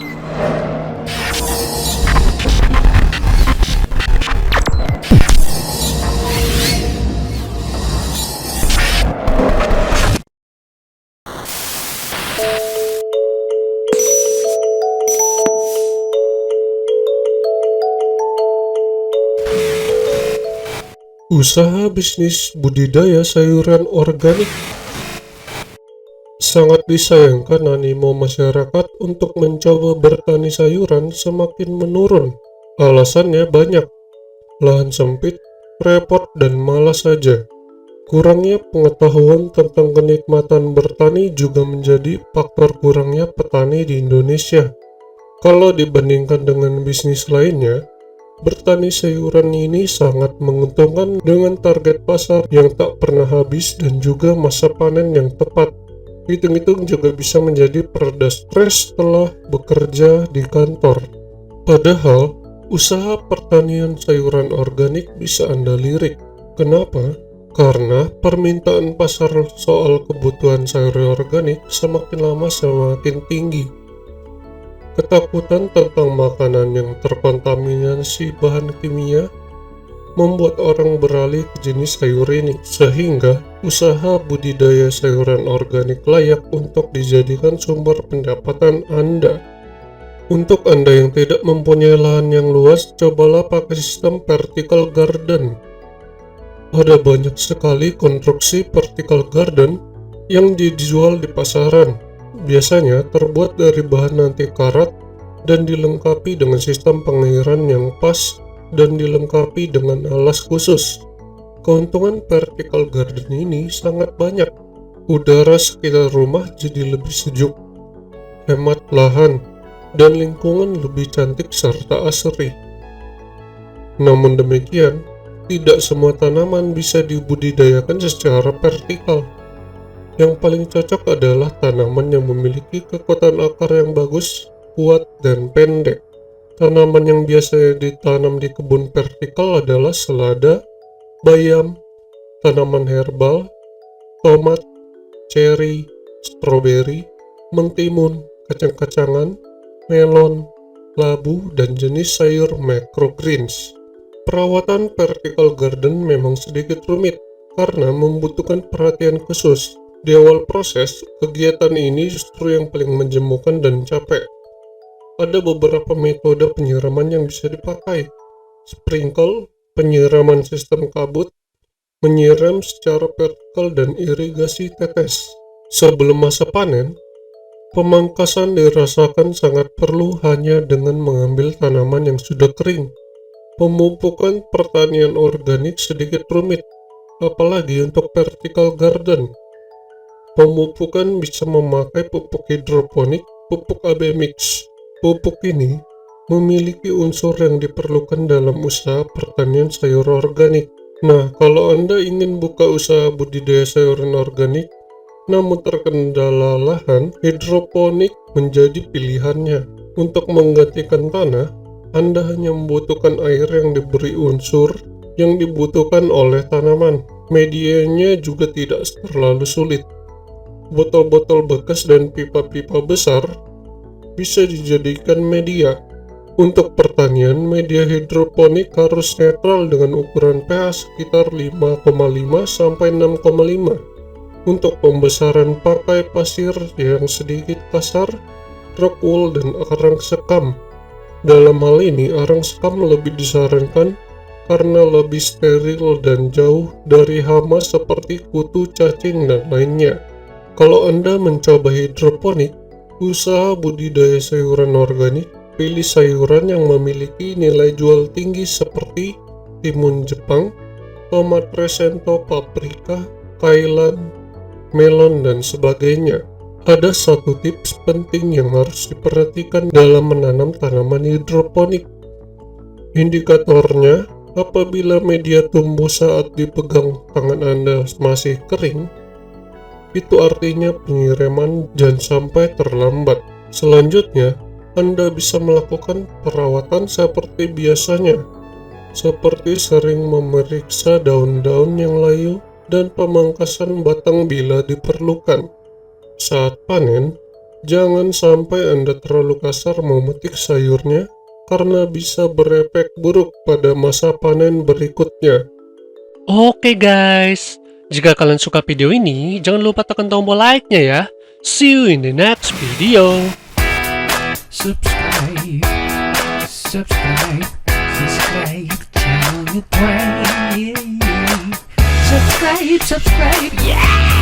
Usaha bisnis budidaya sayuran organik. Sangat disayangkan animo masyarakat untuk mencoba bertani sayuran semakin menurun. Alasannya banyak, lahan sempit, repot, dan malas saja. Kurangnya pengetahuan tentang kenikmatan bertani juga menjadi faktor kurangnya petani di Indonesia. Kalau dibandingkan dengan bisnis lainnya, bertani sayuran ini sangat menguntungkan dengan target pasar yang tak pernah habis dan juga masa panen yang tepat. Hitung-hitung juga bisa menjadi pereda stres setelah bekerja di kantor. Padahal, usaha pertanian sayuran organik bisa Anda lirik. Kenapa? Karena permintaan pasar soal kebutuhan sayur organik semakin lama semakin tinggi. Ketakutan tentang makanan yang terkontaminasi bahan kimia membuat orang beralih ke jenis sayur ini, sehingga usaha budidaya sayuran organik layak untuk dijadikan sumber pendapatan Anda. Untuk Anda yang tidak mempunyai lahan yang luas, cobalah pakai sistem vertical garden. Ada banyak sekali konstruksi vertical garden yang dijual di pasaran. Biasanya terbuat dari bahan anti karat dan dilengkapi dengan sistem pengairan yang pas dan dilengkapi dengan alas khusus. Keuntungan vertical garden ini sangat banyak. Udara sekitar rumah jadi lebih sejuk, hemat lahan, dan lingkungan lebih cantik serta asri. Namun demikian, tidak semua tanaman bisa dibudidayakan secara vertikal. Yang paling cocok adalah tanaman yang memiliki kekuatan akar yang bagus, kuat, dan pendek. Tanaman yang biasa ditanam di kebun vertikal adalah selada, bayam, tanaman herbal, tomat, ceri, stroberi, mentimun, kacang-kacangan, melon, labu, dan jenis sayur microgreens. Perawatan vertical garden memang sedikit rumit karena membutuhkan perhatian khusus. Di awal proses, kegiatan ini justru yang paling menjemukan dan capek. Ada beberapa metode penyiraman yang bisa dipakai. Sprinkle, penyiraman sistem kabut, menyiram secara vertikal, dan irigasi tetes. Sebelum masa panen, pemangkasan dirasakan sangat perlu hanya dengan mengambil tanaman yang sudah kering. Pemupukan pertanian organik sedikit rumit, apalagi untuk vertical garden. Pemupukan bisa memakai pupuk hidroponik, pupuk AB mix. Pupuk ini memiliki unsur yang diperlukan dalam usaha pertanian sayur organik. Nah, kalau Anda ingin buka usaha budidaya sayuran organik, namun terkendala lahan, hidroponik menjadi pilihannya. Untuk menggantikan tanah, Anda hanya membutuhkan air yang diberi unsur yang dibutuhkan oleh tanaman. Medianya juga tidak terlalu sulit. Botol-botol bekas dan pipa-pipa besar bisa dijadikan media. Untuk pertanian, media hidroponik harus netral dengan ukuran pH sekitar 5,5 sampai 6,5. Untuk pembesaran pakai pasir yang sedikit kasar, rock wool, dan arang sekam. Dalam hal ini, arang sekam lebih disarankan karena lebih steril dan jauh dari hama seperti kutu, cacing, dan lainnya. Kalau Anda mencoba hidroponik, usaha budidaya sayuran organik, pilih sayuran yang memiliki nilai jual tinggi seperti timun Jepang, tomat presento, paprika, kailan, melon, dan sebagainya. Ada satu tips penting yang harus diperhatikan dalam menanam tanaman hidroponik. Indikatornya, apabila media tumbuh saat dipegang tangan Anda masih kering, itu artinya penyiraman jangan sampai terlambat. Selanjutnya, Anda bisa melakukan perawatan seperti biasanya, seperti sering memeriksa daun-daun yang layu dan pemangkasan batang bila diperlukan. Saat panen, Jangan sampai Anda terlalu kasar memetik sayurnya, karena bisa berefek buruk pada masa panen berikutnya. Oke guys, jika kalian suka video ini, jangan lupa tekan tombol like-nya ya. See you in the next video. Subscribe, subscribe, subscribe channel Ukraine. Subscribe, subscribe, yeah!